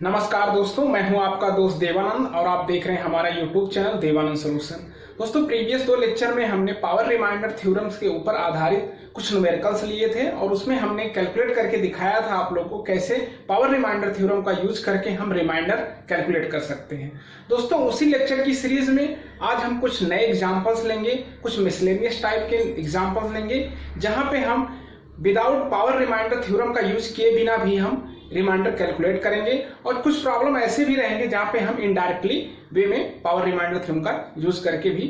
नमस्कार दोस्तों, मैं हूं आपका दोस्त देवानंद और आप देख रहे हैं हमारा YouTube चैनल देवानंद सॉल्यूशन। दोस्तों, प्रीवियस 2 लेक्चर में हमने पावर रिमाइंडर थ्योरम्स के ऊपर आधारित कुछ न्यूमेरिकल्स लिए थे और उसमें हमने कैलकुलेट करके दिखाया था आप लोगों को कैसे पावर रिमाइंडर थ्योरम का यूज करके हम रिमाइंडर कैलकुलेट कर सकते हैं। दोस्तों, उसी लेक्चर की सीरीज में आज हम कुछ नए एग्जाम्पल्स लेंगे, कुछ मिसलेनियस टाइप के एग्जाम्पल्स लेंगे जहां पे हम विदाउट पावर रिमाइंडर थ्योरम का यूज किए बिना भी हम रिमाइंडर कैलकुलेट करेंगे और कुछ प्रॉब्लम ऐसे भी रहेंगे जहां पे हम इनडायरेक्टली वे में पावर रिमाइंडर थ्योरम का यूज करके भी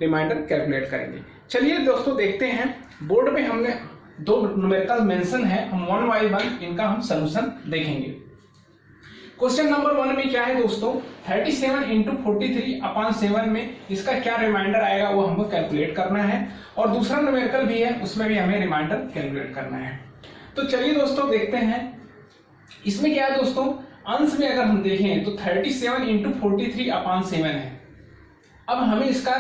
रिमाइंडर कैलकुलेट करेंगे। चलिए दोस्तों, देखते हैं बोर्ड पे हमने 2 न्यूमेरिकल मेंशन है, हम 1 बाय 1 इनका हम सॉल्यूशन देखेंगे। क्वेश्चन नंबर 1 में क्या है दोस्तों, 37 इंटू 43/7 में इसका क्या रिमाइंडर आएगा वो हमको कैलकुलेट करना है और दूसरा न्यूमेरिकल भी है, उसमें भी हमें रिमाइंडर कैलकुलेट करना है। तो चलिए दोस्तों देखते हैं इसमें क्या है। दोस्तों, अंश में अगर हम देखें तो 37 इंटू 43/7 है। अब हमें इसका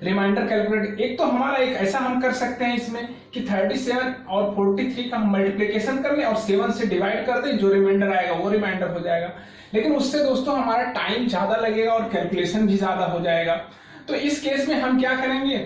रिमाइंडर कैलकुलेट, एक तो हमारा एक ऐसा हम कर सकते हैं इसमें कि 37 और 43 का हम मल्टीप्लिकेशन कर लें और 7 से डिवाइड कर दें, जो रिमाइंडर आएगा वो रिमाइंडर हो जाएगा। लेकिन उससे दोस्तों हमारा टाइम ज्यादा लगेगा और कैलकुलेशन भी ज्यादा हो जाएगा। तो इस केस में हम क्या करेंगे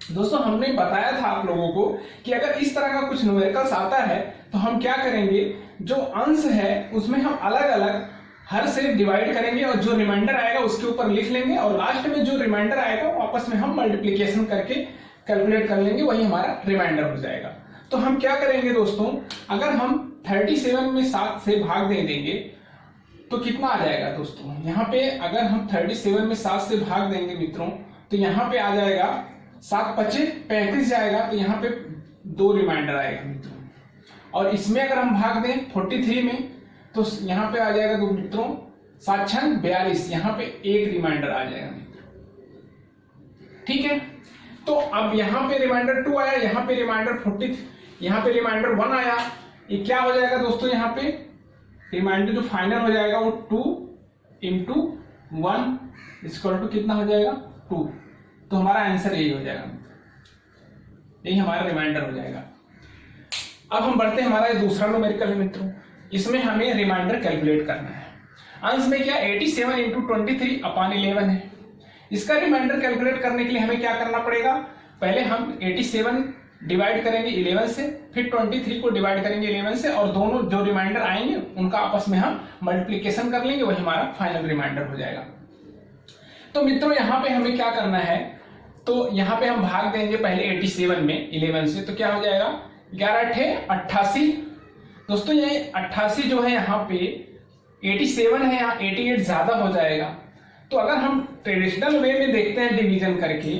दोस्तों, हमने बताया था आप लोगों को कि अगर इस तरह का कुछ न्यूमेरिकल्स आता है तो हम क्या करेंगे, जो अंश है उसमें हम अलग अलग हर से डिवाइड करेंगे और जो रिमाइंडर आएगा उसके ऊपर लिख लेंगे और लास्ट में जो रिमाइंडर आएगा वो आपस में हम मल्टीप्लिकेशन करके कैलकुलेट कर लेंगे, वही हमारा रिमाइंडर हो जाएगा। तो हम क्या करेंगे दोस्तों, अगर हम 37 में 7 से भाग दे देंगे तो कितना आ जाएगा दोस्तों, यहाँ पे अगर हम 37 में 7 से भाग देंगे मित्रों तो यहाँ पे आ जाएगा 7 5 35 जाएगा, तो यहाँ पे 2 रिमाइंडर आएगा मित्रों। और इसमें अगर हम भाग दें 43 में तो यहाँ पे आ जाएगा तो मित्रों 7 6 42, यहाँ पे 1 रिमाइंडर आ जाएगा मित्रों। ठीक है, तो अब यहाँ पे रिमाइंडर 2 आया, यहाँ पे रिमाइंडर 40, यहाँ पे रिमाइंडर 1 आया। ये क्या हो जाएगा दोस्तों, यहाँ पे रिमाइंडर जो फाइनल हो जाएगा वो 2 इंटू 1 इक्वल टू कितना हो जाएगा 2। तो हमारा आंसर यही हो जाएगा, यही हमारा रिमाइंडर हो जाएगा। अब हम बढ़ते हैं, हमारा दूसरा न्यूमेरिकल है मित्रों, इसमें हमें रिमाइंडर कैलकुलेट करना है। अंश में क्या 87 इंटू 23/11 है। इसका रिमाइंडर कैलकुलेट करने के लिए हमें क्या करना पड़ेगा, पहले हम 87 डिवाइड करेंगे 11 से, फिर 23 को डिवाइड करेंगे 11 से और दोनों जो रिमाइंडर आएंगे उनका आपस में हम मल्टीप्लिकेशन कर लेंगे, वही हमारा फाइनल रिमाइंडर हो जाएगा। तो मित्रों यहाँ पे हमें क्या करना है, तो यहाँ पे हम भाग देंगे पहले 87 में 11 से, तो क्या हो जाएगा 11 88। दोस्तों ये 88 जो है यहाँ पे 87 है, यहाँ 88 ज्यादा हो जाएगा। तो अगर हम ट्रेडिशनल वे में देखते हैं डिवीजन करके,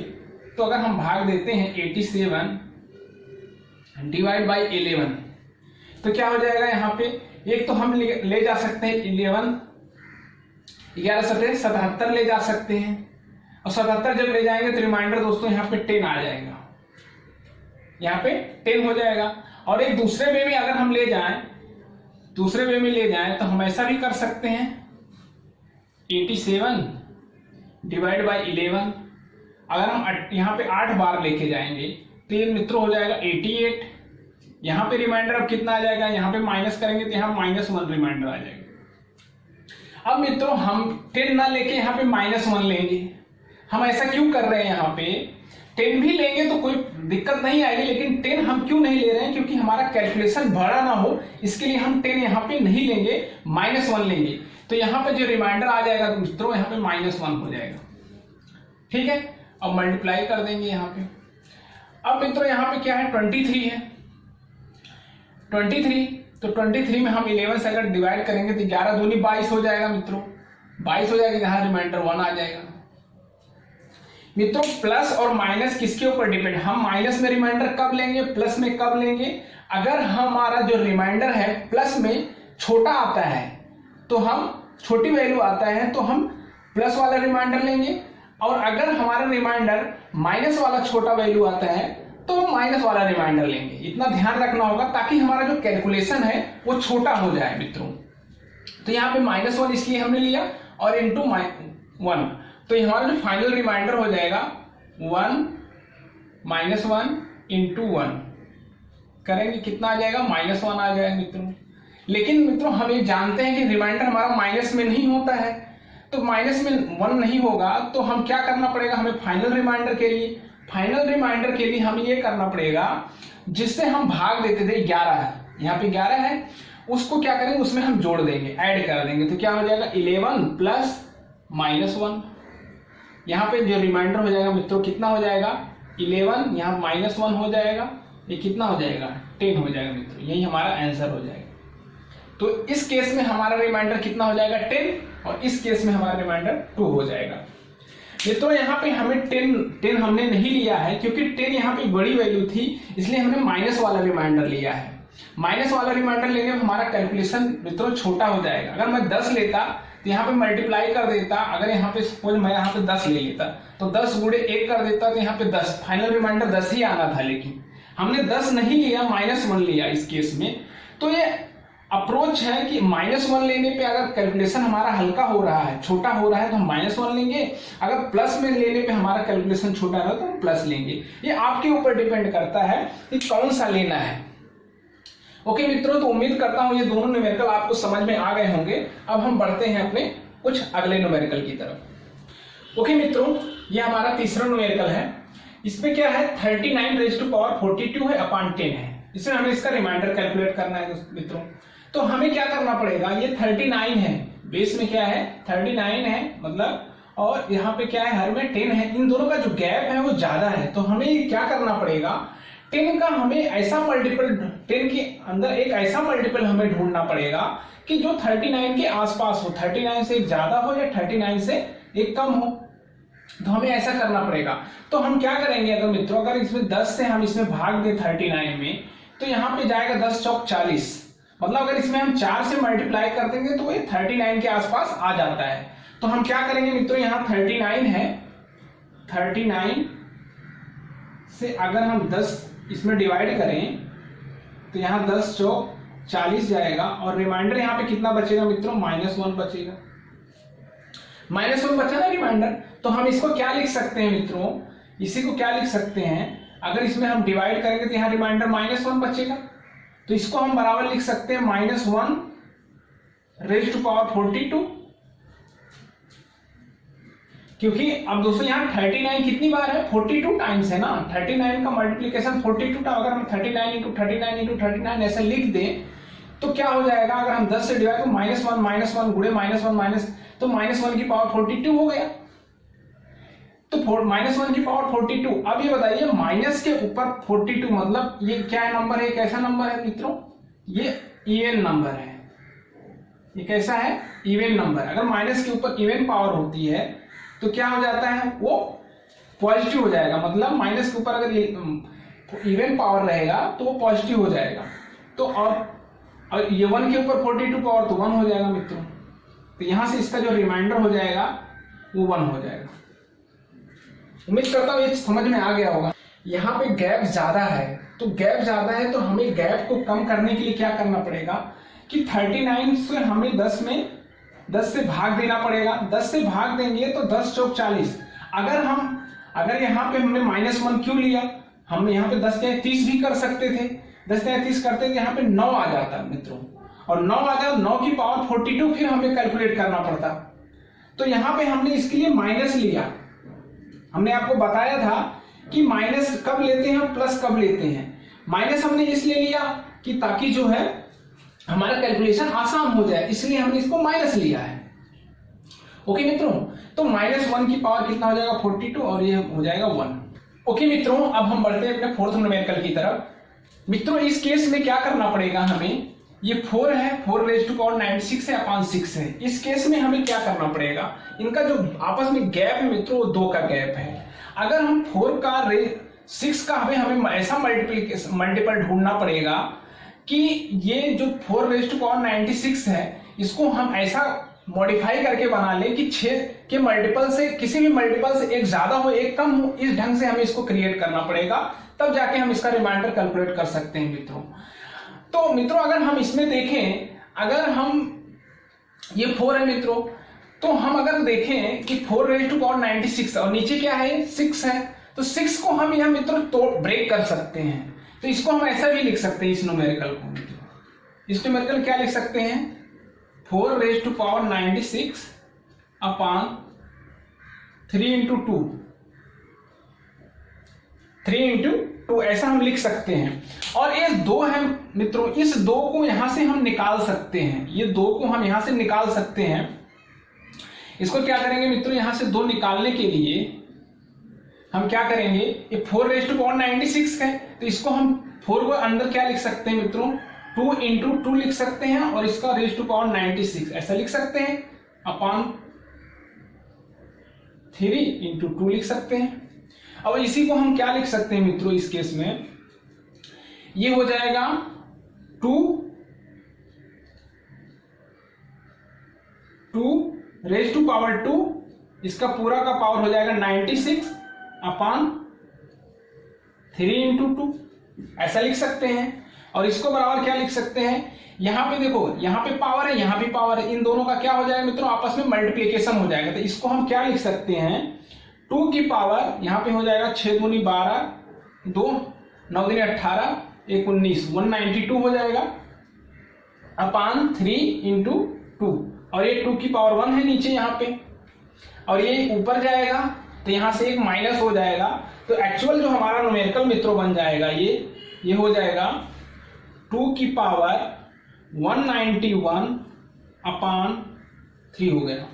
तो अगर हम भाग देते हैं 87 डिवाइड बाई 11 तो क्या हो जाएगा, यहाँ पे एक तो हम ले जा सकते हैं 11 77 ले जा सकते हैं और 77 जब ले जाएंगे तो रिमाइंडर दोस्तों यहाँ पे 10 आ जाएगा, यहाँ पे 10 हो जाएगा। और एक दूसरे वे में अगर हम ले जाएं, दूसरे वे में ले जाएं तो हम ऐसा भी कर सकते हैं 87 डिवाइड बाई 11, अगर हम यहाँ पे 8 बार लेके जाएंगे तो ये मित्रों हो जाएगा 88। यहाँ पे रिमाइंडर अब कितना आ जाएगा, यहाँ पे माइनस करेंगे तो यहाँ -1 रिमाइंडर आ जाएगा। अब मित्रों हम 10 ना लेके यहाँ पे -1 लेंगे। हम ऐसा क्यों कर रहे हैं, यहाँ पे 10 भी लेंगे तो कोई दिक्कत नहीं आएगी, लेकिन 10 हम क्यों नहीं ले रहे हैं, क्योंकि हमारा कैलकुलेशन बड़ा ना हो, इसके लिए हम 10 यहाँ पे नहीं लेंगे, -1 लेंगे। तो यहाँ पे जो रिमाइंडर आ जाएगा तो मित्रों यहाँ पे -1 हो जाएगा। ठीक है, अब मल्टीप्लाई कर देंगे यहाँ पे। अब मित्रों यहाँ पे क्या है 23 है, 23 तो 23 में हम 11 से अगर डिवाइड करेंगे तो 11 दूनी 22 हो जाएगा मित्रों, 22 हो जाएगा, यहाँ रिमाइंडर 1 आ जाएगा। मित्रों प्लस और माइनस किसके ऊपर डिपेंड, हम माइनस में रिमाइंडर कब लेंगे, प्लस में कब लेंगे। अगर हमारा जो रिमाइंडर है प्लस में छोटा आता है तो हम छोटी वैल्यू आता है तो हम प्लस वाला रिमाइंडर लेंगे, और अगर हमारा रिमाइंडर माइनस वाला छोटा वैल्यू आता है तो हम माइनस वाला रिमाइंडर लेंगे। इतना ध्यान रखना होगा ताकि हमारा जो कैलकुलेशन है वो छोटा हो जाए मित्रों। तो यहाँ पे -1 इसलिए हमने लिया और इंटू 1, तो हमारा जो फाइनल रिमाइंडर हो जाएगा 1 -1 इंटू 1 करेंगे, कितना आ जाएगा -1 आ जाएगा मित्रों। लेकिन मित्रों हम ये जानते हैं कि रिमाइंडर हमारा माइनस में नहीं होता है, तो माइनस में 1 नहीं होगा, तो हम क्या करना पड़ेगा, हमें फाइनल रिमाइंडर के लिए हमें ये करना पड़ेगा, जिससे हम भाग देते थे 11 है, यहाँ पे 11 है, उसको क्या करेंगे, उसमें हम जोड़ देंगे, ऐड कर देंगे, तो क्या हो जाएगा 11 प्लस -1। यहाँ पे जो रिमाइंडर हो जाएगा मित्रों कितना हो जाएगा 11, यहाँ -1 हो जाएगा, ये कितना हो जाएगा 10 हो जाएगा मित्रों, यही हमारा आंसर हो जाएगा। तो इस केस में हमारा रिमाइंडर कितना हो जाएगा 10, और इस केस में हमारा रिमाइंडर 2 हो जाएगा। मित्रों यहाँ पे हमें 10 हमने नहीं लिया है, क्योंकि 10 यहाँ पे बड़ी वैल्यू थी, इसलिए हमने माइनस वाला रिमाइंडर लिया है। माइनस वाला रिमाइंडर लेने में हमारा कैलकुलेशन मित्रों छोटा हो जाएगा। अगर मैं 10 लेता तो यहाँ पे मल्टीप्लाई कर देता, अगर यहाँ पे सपोज मैं यहाँ पे 10 ले लेता तो 10 गुणे 1 कर देता, तो यहाँ पे 10, फाइनल रिमाइंडर 10 ही आना था, लेकिन हमने 10 नहीं लिया, -1 लिया इस केस में। तो ये अप्रोच है कि -1 लेने पे अगर कैलकुलेशन हमारा हल्का हो रहा है, छोटा हो रहा है, तो हम -1 लेंगे, अगर प्लस में लेने पे हमारा कैलकुलेशन छोटा रहा तो हम प्लस लेंगे। ये आपके ऊपर डिपेंड करता है कि कौन सा लेना है। ओके मित्रों, तो उम्मीद करता हूं ये दोनों न्यूमेरिकल आपको समझ में आ गए होंगे। अब हम बढ़ते हैं अपने कुछ अगले न्यूमेरिकल की तरफ। ओके मित्रों, ये हमारा तीसरा न्यूमेरिकल है। इसमें क्या है 39⁻42 है अपॉन 10 है। इसमें हमें इसका रिमाइंडर कैलकुलेट करना है मित्रों। तो हमें क्या करना पड़ेगा, ये 39 है, बेस में क्या है 39 है मतलब, और यहाँ पे क्या है हर में 10 है, इन दोनों का जो गैप है वो ज्यादा है। तो हमें क्या करना पड़ेगा, 10 का हमें ऐसा मल्टीपल, 10 के अंदर एक ऐसा मल्टीपल हमें ढूंढना पड़ेगा कि जो 39 के आसपास हो, 39 से एक ज्यादा हो या 39 से एक कम हो। तो हमें ऐसा करना पड़ेगा। तो हम क्या करेंगे, अगर मित्रों अगर इसमें 10 से हम इसमें भाग दें 39 में, तो यहाँ पे जाएगा 10 चौक 40, मतलब अगर इसमें हम 4 से मल्टीप्लाई कर देंगे तो ये 39 के आसपास आ जाता है। तो हम क्या करेंगे मित्रों, यहाँ 39 है, 39 से अगर हम 10 इसमें डिवाइड करें तो यहाँ 10 चौक 40 जाएगा, और रिमाइंडर यहाँ पे कितना बचेगा मित्रों, -1 बचेगा। -1 बचा ना रिमाइंडर। तो हम इसको क्या लिख सकते हैं मित्रों, इसी को क्या लिख सकते हैं, अगर इसमें हम डिवाइड करेंगे तो यहाँ रिमाइंडर -1 बचेगा, तो इसको हम बराबर लिख सकते हैं -1⁻42, क्योंकि अब दोस्तों यहाँ 39 कितनी बार है, 42 टाइम्स है ना, 39 का मल्टीप्लीकेशन 42 अगर हम 39 × 39 × 39 ऐसा लिख दें तो क्या हो जाएगा, अगर हम 10 से डिवाइड तो -1 गुणे -1 तो -1 की पावर 42 हो गया। तो -1 की पावर 42। अब ये बताइए माइनस के ऊपर 42 मतलब ये क्या नंबर है, कैसा नंबर है मित्रों, ये इवन नंबर है। ये कैसा है, इवन नंबर। अगर माइनस के ऊपर इवन पावर होती है तो क्या हो जाता है, वो पॉजिटिव हो जाएगा, मतलब माइनस के ऊपर अगर इवन पावर रहेगा तो वो पॉजिटिव हो जाएगा। तो और ये 1 के ऊपर 42 पावर तो 1 हो जाएगा मित्रों। तो यहां से इसका जो रिमाइंडर हो जाएगा वो 1 हो जाएगा। उम्मीद करता हूं ये समझ में आ गया होगा। यहाँ पे गैप ज्यादा है, तो गैप ज्यादा है तो हमें गैप को कम करने के लिए क्या करना पड़ेगा कि 39 से हमें 10 से भाग देना पड़ेगा। 10 से भाग देंगे तो 10 चौक 40। अगर यहाँ पे हमने -1 क्यों लिया, हम यहाँ पे 10 के 30 भी कर सकते थे, 10 के 30 करते थे, यहाँ पे 9 आ जाता मित्रों, और 9 आ जाता, 9 की पावर 42 फिर हमें कैलकुलेट करना पड़ता। तो यहाँ पे हमने इसके लिए माइनस लिया। हमने आपको बताया था कि माइनस कब लेते हैं, प्लस कब लेते हैं। माइनस हमने इसलिए लिया कि ताकि जो है हमारा कैलकुलेशन आसान हो जाए, इसलिए हमने इसको माइनस लिया है। ओके मित्रों, तो -1 की पावर कितना हो जाएगा 42, और ये हो जाएगा 1। ओके मित्रों, अब हम बढ़ते हैं अपने फोर्थ न्यूमेरिकल की तरफ। मित्रों इस केस में क्या करना पड़ेगा हमें, ये 4 है, 4⁻96 है अपॉन 6 है। इस केस में हमें क्या करना पड़ेगा, इनका जो आपस में गैप है मित्रों वो 2 का गैप है। अगर हम 4 का 6 का हमें ऐसा मल्टीपल ढूंढना पड़ेगा कि ये जो 4⁻96 है इसको हम ऐसा मॉडिफाई करके बना लें कि 6 के मल्टीपल से, किसी भी मल्टीपल से एक ज्यादा हो एक कम हो, इस ढंग से हमें इसको क्रिएट करना पड़ेगा, तब जाके हम इसका रिमाइंडर कैलकुलेट कर सकते हैं मित्रों। तो मित्रों अगर हम इसमें देखें, अगर हम ये 4 है मित्रों, तो हम अगर देखें कि 4⁻96 और नीचे क्या है 6 है, तो 6 को हम यह मित्रों ब्रेक कर सकते हैं। तो इसको हम ऐसा भी लिख सकते हैं इस न्यूमेरिकल को, इस न्यूमेरिकल क्या लिख सकते हैं, 4 raise to power 96 upon 3 into 2, 3 into 2 ऐसा हम लिख सकते हैं। और ये 2 है मित्रों, इस 2 को यहां से हम निकाल सकते हैं, ये 2 को हम यहां से निकाल सकते हैं। इसको क्या करेंगे मित्रों, यहां से 2 निकालने के लिए हम क्या करेंगे, ये 4 रेज टू पावर 96 है, तो इसको हम 4 को अंदर क्या लिख सकते हैं मित्रों, 2 इंटू 2 लिख सकते हैं, और इसका रेज टू पावर 96 ऐसा लिख सकते हैं, अपॉन 3 इंटू 2 लिख सकते हैं। अब इसी को हम क्या लिख सकते हैं मित्रों, इस केस में ये हो जाएगा 2 रेज टू पावर 2, इसका पूरा का पावर हो जाएगा 96 अपॉन 3 इंटू 2 ऐसा लिख सकते हैं। और इसको बराबर क्या लिख सकते हैं, यहां पे देखो, यहां पे पावर है, यहां पे पावर है, इन दोनों का क्या हो जाएगा मित्रों, आपस में मल्टीप्लिकेशन हो जाएगा। तो इसको हम क्या लिख सकते हैं, 2 की पावर यहां पे हो जाएगा 6 दूनी 12, 2 9 दूनी 18, 1 19, 192 हो जाएगा अपॉन 3 इंटू 2, और ये 2 की पावर 1 है नीचे यहाँ पे, और ये ऊपर जाएगा तो यहां से एक माइनस हो जाएगा। तो एक्चुअल जो हमारा न्यूमेरिकल मित्रों बन जाएगा, ये हो जाएगा 2 की पावर 191 अपॉन 3 हो गया।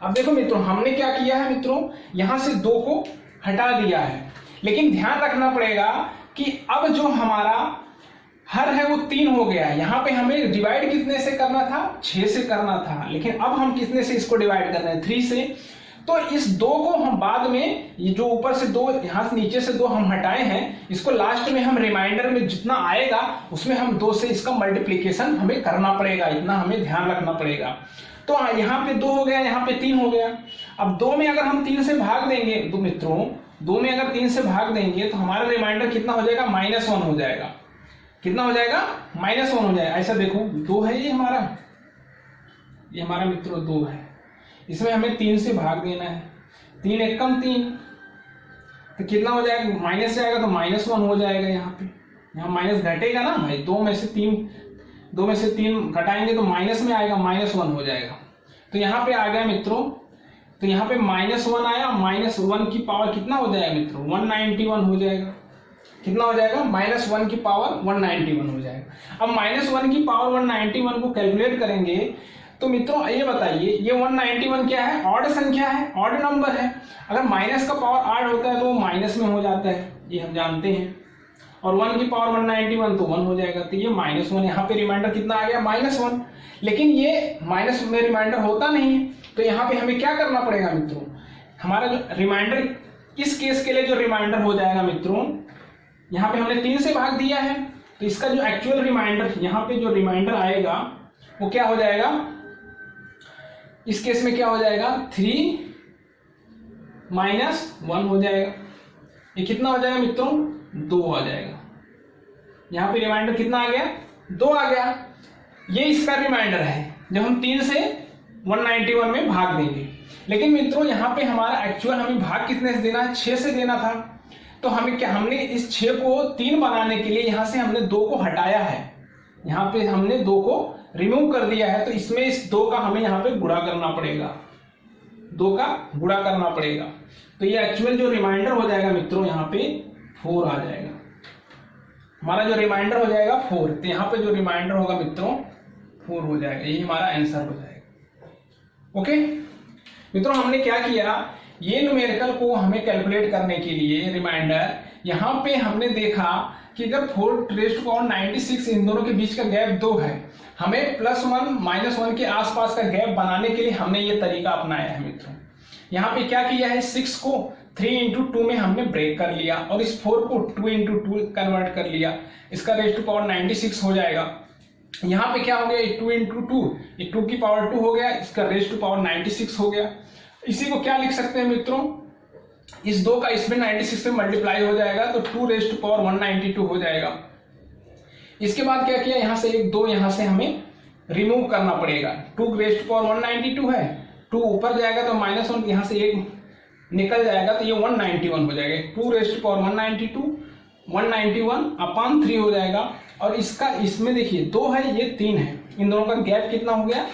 अब देखो मित्रों, हमने क्या किया है मित्रों, यहां से 2 को हटा दिया है, लेकिन ध्यान रखना पड़ेगा कि अब जो हमारा हर है वो 3 हो गया है। यहाँ पे हमें डिवाइड कितने से करना था, 6 से करना था, लेकिन अब हम कितने से इसको डिवाइड कर रहे हैं, 3 से। तो इस 2 को हम बाद में, ये जो ऊपर से 2, यहाँ से नीचे से 2 हम हटाए हैं, इसको लास्ट में हम रिमाइंडर में जितना आएगा उसमें हम 2 से इसका मल्टीप्लीकेशन हमें करना पड़ेगा, इतना हमें ध्यान रखना पड़ेगा। तो यहाँ पे 2 हो गया, यहाँ पे 3 हो गया। अब 2 में अगर हम 3 से भाग देंगे तो मित्रों, 2 में अगर 3 से भाग देंगे तो हमारा रिमाइंडर कितना हो जाएगा, -1 हो जाएगा। कितना हो जाएगा, -1 हो जाएगा। ऐसा देखो, 2 है ये हमारा मित्रों 2 है, इसमें हमें 3 से भाग देना है, 3 एक कम 3, तो कितना हो जाएगा, माइनस जाएगा तो -1 हो जाएगा। यहाँ माइनस घटेगा ना भाई, 2 में से 3 घटाएंगे तो माइनस में आएगा, -1 हो जाएगा। तो यहाँ पे आ गया मित्रों, तो यहाँ पे -1 आया, -1 की पावर कितना हो जाएगा मित्रों, 191 हो जाएगा। कितना हो जाएगा, -1 की पावर 191 हो जाएगा। अब -1 की पावर 191 को कैलकुलेट करेंगे तो मित्रों ये बताइए, ये 191 क्या है, ऑड संख्या है, ऑड नंबर है। अगर माइनस का पावर ऑड होता है तो वो माइनस में हो जाता है, ये हम जानते हैं। और 1 की पावर 191 तो 1 हो जाएगा, तो ये -1, यहाँ पे रिमाइंडर कितना आ गया, -1। लेकिन ये माइनस में रिमाइंडर होता नहीं है, तो यहाँ पे हमें क्या करना पड़ेगा मित्रों, हमारा जो रिमाइंडर, इस केस के लिए जो रिमाइंडर हो जाएगा मित्रों, यहाँ पे हमने 3 से भाग दिया है, तो इसका जो एक्चुअल रिमाइंडर, यहाँ पे जो रिमाइंडर आएगा वो क्या हो जाएगा, इस केस में क्या हो जाएगा, 3 - 1 हो जाएगा। ये कितना हो जाएगा मित्रों, 2 आ जाएगा। यहाँ पे रिमाइंडर कितना आ गया, 2 आ गया। ये इसका रिमाइंडर है जब हम 3 से 191 में भाग देंगे। लेकिन मित्रों यहाँ पे हमारा एक्चुअल हमें भाग कितने से देना है, 6 से देना था। तो हमने इस 6 को 3 बनाने के लिए यहाँ से हमने 2 को हटाया है, यहाँ पे हमने 2 को रिमूव कर दिया है। तो इसमें इस 2 का हमें यहाँ पे गुणा करना पड़ेगा, 2 का गुणा करना पड़ेगा। तो ये एक्चुअल जो रिमाइंडर हो जाएगा मित्रों, यहाँ पे 4 आ जाएगा। हमारा जो रिमाइंडर हो जाएगा 4, तो यहाँ पे जो रिमाइंडर होगा मित्रों 4 हो जाएगा। यही हमारा आंसर हो जाएगा। ओके मित्रों, हमने क्या किया, ये न्यूमेरिकल को हमें कैलकुलेट करने के लिए रिमाइंडर, यहाँ पे हमने देखा कि अगर 4⁻96 इन दोनों के बीच का गैप 2 है, हमें +1 -1 के आसपास का गैप बनाने के लिए हमने ये तरीका अपनाया है मित्रों। यहाँ पे क्या किया है, 6 को 3 इंटू 2 में हमने ब्रेक कर लिया और इस 4 को 2 इंटू 2 कन्वर्ट कर लिया, इसका रेज़ टू पावर 96 हो जाएगा। यहाँ पे क्या हो गया, 2 इंटू 2, ये 2 की पावर 2 हो गया, इसका रेज़ टू पावर 96 हो गया। इसी को क्या लिख सकते हैं मित्रों, इस 2 का इसमें 96 से मल्टीप्लाई हो जाएगा तो 2 रेज़ टू पावर 192 हो जाएगा। इसके बाद क्या किया, यहाँ से एक 2 यहाँ से हमें रिमूव करना पड़ेगा। 2 रेज़ टू पावर 192 है, 2 ऊपर जाएगा तो -1, यहाँ से एक निकल जाएगा तो ये 191 हो जाएगा। 2 रेज़ टू पावर 192 191/3 हो जाएगा। और इसका इसमें देखिए 2 है, ये 3 है, इन दोनों का गैप कितना हो गया,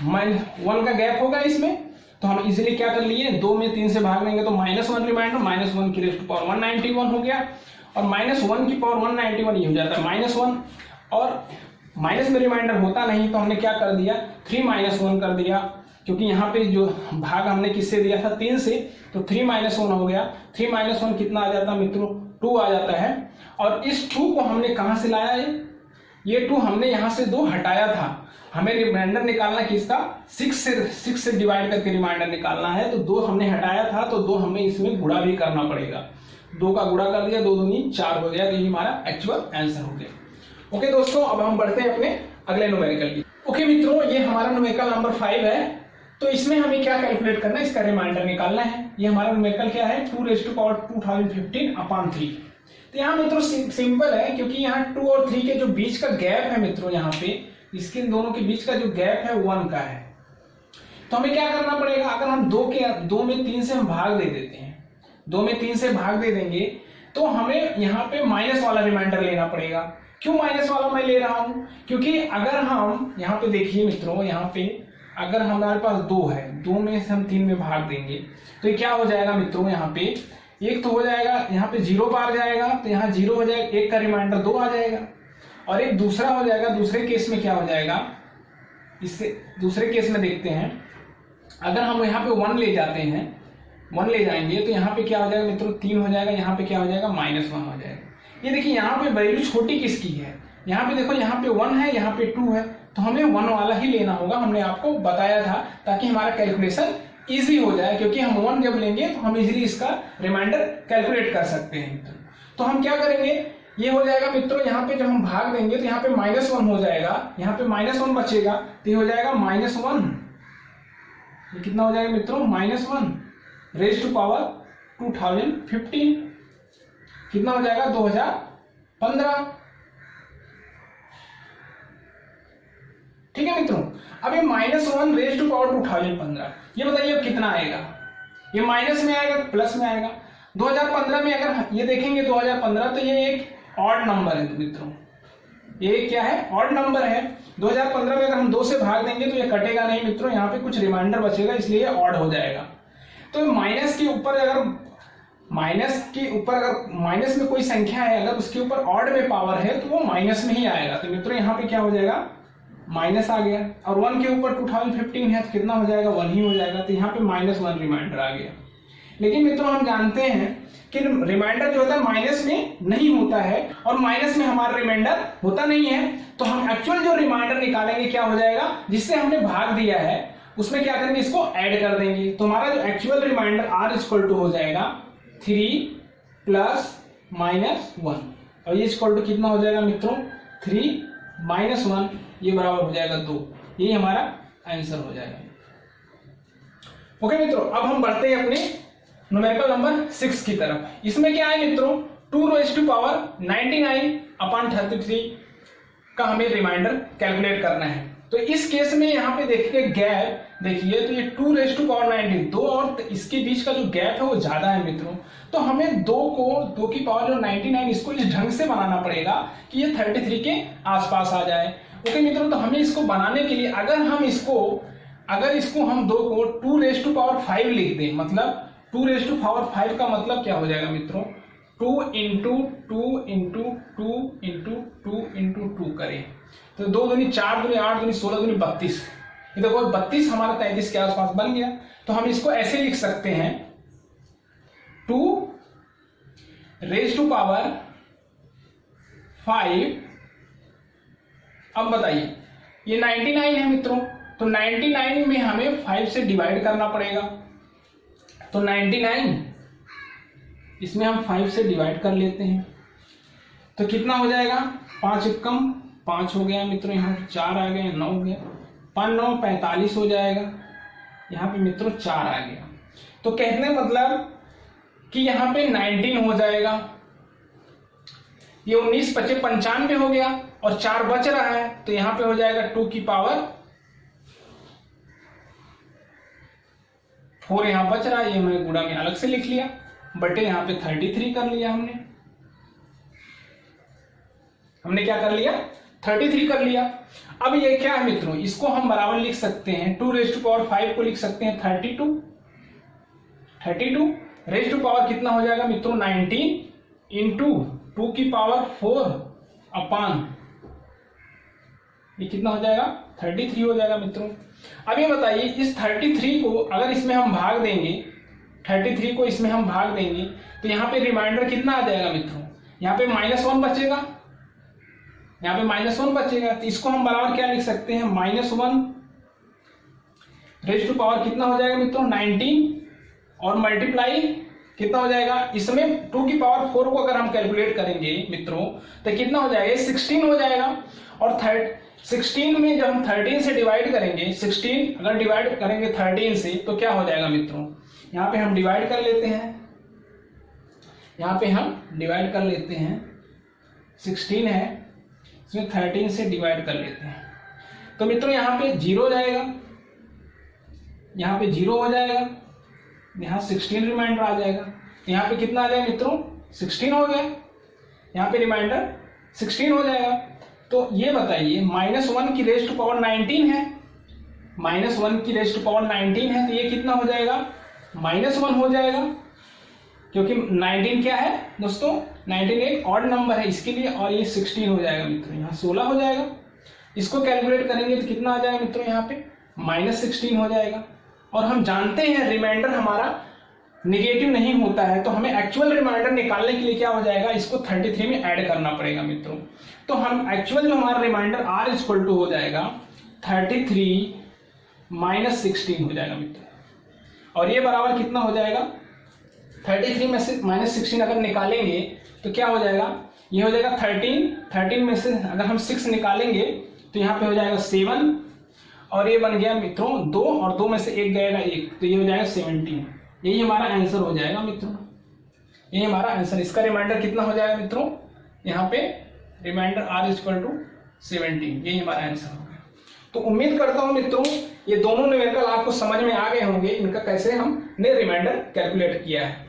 -1 का गैप होगा इसमें। तो हम इजीली क्या कर लिए, 2 में 3 से भाग देंगे तो -1 रिमाइंडर, -1 की रेज़ टू पावर 191 हो गया। और -1 की पावर 191 ये हो जाता है -1, और माइनस में रिमाइंडर होता नहीं तो हमने क्या कर दिया, 3 - 1 कर दिया, क्योंकि यहाँ पे जो भाग हमने किससे दिया था, 3 से, तो 3 - 1 हो गया। 3 - 1 कितना आ जाता है मित्रों, 2 आ जाता है। और इस 2 को हमने कहाँ से लाया है, ये 2 हमने यहाँ से 2 हटाया था। हमें रिमाइंडर निकालना किसका, 6 से डिवाइड करके रिमाइंडर निकालना है। तो 2 हमने हटाया था, तो 2 हमें इसमें गुणा भी करना पड़ेगा। 2 का गुणा कर दिया, 2 दूनी 4 हो गया, तो ये हमारा एक्चुअल आंसर हो गया। ओके दोस्तों, अब हम बढ़ते हैं अपने अगले न्यूमेरिकल की। ओके मित्रों, ये हमारा न्यूमेरिकल नंबर 5 है। तो इसमें हमें क्या कैलकुलेट करना है, इसका रिमाइंडर निकालना है। ये हमारा न्यूमेरिकल क्या है, 2⁻2015/3। तो यहाँ मित्रों सिंपल है, क्योंकि यहाँ 2 और 3 के जो बीच का गैप है मित्रों, यहाँ पे इसके दोनों के बीच का जो गैप है 1 का है। तो हमें क्या करना पड़ेगा, अगर हम 2 में 3 से हम भाग दे देते हैं, 2 में 3 से भाग दे देंगे, तो हमें यहाँ पे माइनस वाला रिमाइंडर लेना पड़ेगा। क्यों माइनस वाला मैं ले रहा हूं, क्योंकि अगर हम यहाँ पे देखिए मित्रों, यहाँ पे अगर हमारे पास 2 है, 2 में से हम 3 में भाग देंगे तो ये क्या हो जाएगा मित्रों, यहाँ पे एक तो हो जाएगा, यहाँ पे 0 पार जाएगा, तो यहाँ 0 हो जाएगा, 1 का रिमाइंडर 2 आ जाएगा। और एक दूसरा हो जाएगा, दूसरे केस में क्या हो जाएगा, इससे दूसरे केस में देखते हैं, अगर हम यहाँ पे 1 ले जाते हैं, 1 ले जाएंगे तो यहाँ पे क्या हो जाएगा मित्रों, 3 हो जाएगा, यहाँ पे क्या हो जाएगा, -1 हो जाएगा। ये देखिए यहाँ पे वैल्यू छोटी किसकी है, यहाँ पे देखो, यहाँ पे 1 है, यहाँ पे 2 है, तो हमें 1 वाला ही लेना होगा। हमने आपको बताया था ताकि हमारा कैलकुलेशन इजी हो जाए, क्योंकि हम 1 जब लेंगे तो हम इजीली इसका रिमाइंडर कैलकुलेट कर सकते हैं। तो हम क्या करेंगे, ये हो जाएगा मित्रों, यहाँ पे जब हम भाग देंगे तो यहाँ पे -1 हो जाएगा, यहाँ पे -1 बचेगा, तो ये हो जाएगा -1, ये कितना हो जाएगा मित्रों, -1 रेज़ टू पावर 2015, कितना हो जाएगा, 2015। ठीक है मित्रों, अब ये -1 रेज़ टू पावर 2015, ये बताइए अब कितना आएगा, ये माइनस में आएगा प्लस में आएगा। 2015 में अगर ये देखेंगे 2015, तो ये एक ऑड नंबर है मित्रों, ये क्या है, ऑड नंबर है। 2015 में अगर हम 2 से भाग देंगे तो ये कटेगा नहीं मित्रों, यहाँ पे कुछ रिमाइंडर बचेगा, इसलिए ये ऑड हो जाएगा। तो माइनस के ऊपर अगर माइनस में कोई संख्या है, अगर उसके ऊपर ऑड में पावर है तो वो माइनस में ही आएगा। तो मित्रों यहाँ पे क्या हो जाएगा, माइनस आ गया, और 1 के ऊपर 2015 है तो कितना हो जाएगा, 1 ही हो जाएगा, तो यहाँ पे -1 रिमाइंडर आ गया। लेकिन मित्रों हम जानते हैं कि रिमाइंडर जो होता है माइनस में नहीं होता है, और माइनस में हमारा रिमाइंडर होता नहीं है। तो हम एक्चुअल जो रिमाइंडर निकालेंगे क्या हो जाएगा, जिससे हमने भाग दिया है उसमें क्या करेंगे, इसको ऐड कर देंगे। तो हमारा जो एक्चुअल रिमाइंडर R हो जाएगा 3 + -1, और ये इक्वल टू कितना हो जाएगा मित्रों, 3 - 1, ये बराबर हो जाएगा 2। ये हमारा आंसर हो जाएगा। ओके मित्रों, अब हम बढ़ते हैं अपने न्यूमेरिकल नंबर 6 की तरफ। इसमें क्या है मित्रों, 2⁻99/33 का हमें रिमाइंडर कैलकुलेट करना है। तो इस केस में यहाँ पे देखिए गैप देखिए, तो ये 2⁻90, 2 और इसके बीच का जो गैप है वो ज्यादा है मित्रों। तो हमें 2 की पावर जो 99, इसको इस ढंग से बनाना पड़ेगा कि ये 33 के आसपास आ जाए। ओके मित्रों, तो हमें इसको बनाने के लिए अगर इसको हम 2 को 2⁻5 लिख दें, मतलब 2⁻5 का मतलब क्या हो जाएगा मित्रों, 2 × 2 × 2 × 2 × 2 करें तो 2 दूनी 4 दूनी 8 दूनी 16 दूनी 32, ये देखो 32 हमारा 33 के आसपास बन गया। तो हम इसको ऐसे लिख सकते हैं, 2⁻5। अब बताइए ये 99 है मित्रों, तो 99 में हमें 5 से डिवाइड करना पड़ेगा। तो 99 इसमें हम 5 से डिवाइड कर लेते हैं, तो कितना हो जाएगा, 5 एकम 5 हो गया मित्रों, यहाँ 4 आ गए, 9 हो गया, 5 9 45 हो जाएगा, यहाँ पे मित्रों 4 आ गया। तो कहने मतलब कि यहाँ पे 19 हो जाएगा, ये 19 × 5 = 95 हो गया, और 4 बच रहा है, तो यहाँ पे हो जाएगा 2 की पावर 4 यहाँ बच रहा है, ये मैं गुणा में अलग से लिख लिया, बटे यहाँ पे 33 कर लिया हमने। हमने क्या कर लिया, 33 कर लिया। अब ये क्या है मित्रों, इसको हम बराबर लिख सकते हैं 2⁵ को लिख सकते हैं 32 रेज़ टू पावर कितना हो जाएगा मित्रों 19 इंटू 2 की पावर 4 अपान ये कितना हो जाएगा 33 हो जाएगा मित्रों। अब ये बताइए इस 33 को अगर इसमें हम भाग देंगे, 33 को इसमें हम भाग देंगे तो यहाँ पे रिमाइंडर कितना आ जाएगा मित्रों, यहाँ पे -1 बचेगा, यहाँ पे -1 बचेगा। तो इसको हम बराबर क्या लिख सकते हैं -1 रेज़ टू पावर कितना हो जाएगा मित्रों 19 और मल्टीप्लाई कितना हो जाएगा, इसमें 2 की पावर 4 को अगर हम कैलकुलेट करेंगे मित्रों तो कितना हो जाएगा 16 हो जाएगा। और 16 में जब हम 13 से डिवाइड करेंगे, 16 अगर डिवाइड करेंगे 13 से तो क्या हो जाएगा मित्रों, यहाँ पे हम डिवाइड कर लेते हैं, यहाँ पे हम डिवाइड कर लेते हैं 16 है इसमें 13 से डिवाइड कर लेते हैं तो मित्रों यहाँ पे 0 हो जाएगा, यहाँ पे 0 हो जाएगा, यहाँ 16 रिमाइंडर आ जाएगा। तो यहाँ पे कितना आ जाएगा मित्रों 16 हो गया, यहाँ पे रिमाइंडर 16 हो जाएगा। तो ये बताइए -1 की रेज़ टू पावर 19 है, -1 की रेज़ टू पावर 19 है तो ये कितना हो जाएगा -1 हो जाएगा, क्योंकि 19 क्या है दोस्तों 19 एक ऑड नंबर है इसके लिए, और ये 16 हो जाएगा मित्रों, यहाँ 16 हो जाएगा। इसको कैलकुलेट करेंगे तो कितना आ जाएगा मित्रों यहाँ पे -16 हो जाएगा। और हम जानते हैं रिमाइंडर हमारा निगेटिव नहीं होता है, तो हमें एक्चुअल रिमाइंडर निकालने के लिए क्या हो जाएगा, इसको 33 में ऐड करना पड़ेगा मित्रों। तो हम एक्चुअल जो हमारा रिमाइंडर R इक्वल टू हो जाएगा 33 - 16 हो जाएगा मित्रों। और ये बराबर कितना हो जाएगा 33 में से -16 अगर निकालेंगे तो क्या हो जाएगा, ये हो जाएगा 13 में से अगर हम 6 निकालेंगे तो यहाँ पे हो जाएगा 7 और ये बन गया मित्रों 2 और 2 में से 1 गएगा 1, तो ये हो जाएगा 17। यही हमारा आंसर हो जाएगा मित्रों, यही हमारा आंसर। इसका रिमाइंडर कितना हो जाएगा मित्रों, यहाँ पे रिमाइंडर R इक्वल टू 17, यही हमारा आंसर हो गया। तो उम्मीद करता हूँ मित्रों ये दोनों न्यूमेरिकल आपको समझ में आ गए होंगे, इनका कैसे हमने रिमाइंडर कैलकुलेट किया है।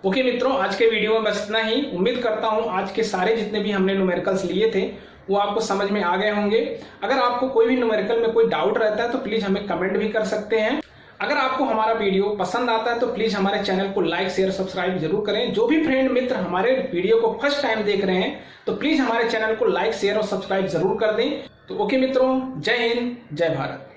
ओके मित्रों, आज के वीडियो में बस इतना ही। उम्मीद करता हूँ आज के सारे जितने भी हमने न्यूमेरिकल्स लिए थे वो आपको समझ में आ गए होंगे। अगर आपको कोई भी न्यूमेरिकल में कोई डाउट रहता है तो प्लीज हमें कमेंट भी कर सकते हैं। अगर आपको हमारा वीडियो पसंद आता है तो प्लीज हमारे चैनल को लाइक शेयर सब्सक्राइब जरूर करें। जो भी फ्रेंड मित्र हमारे वीडियो को फर्स्ट टाइम देख रहे हैं तो प्लीज हमारे चैनल को लाइक शेयर और सब्सक्राइब जरूर कर दें। तो ओके मित्रों, जय हिंद जय भारत।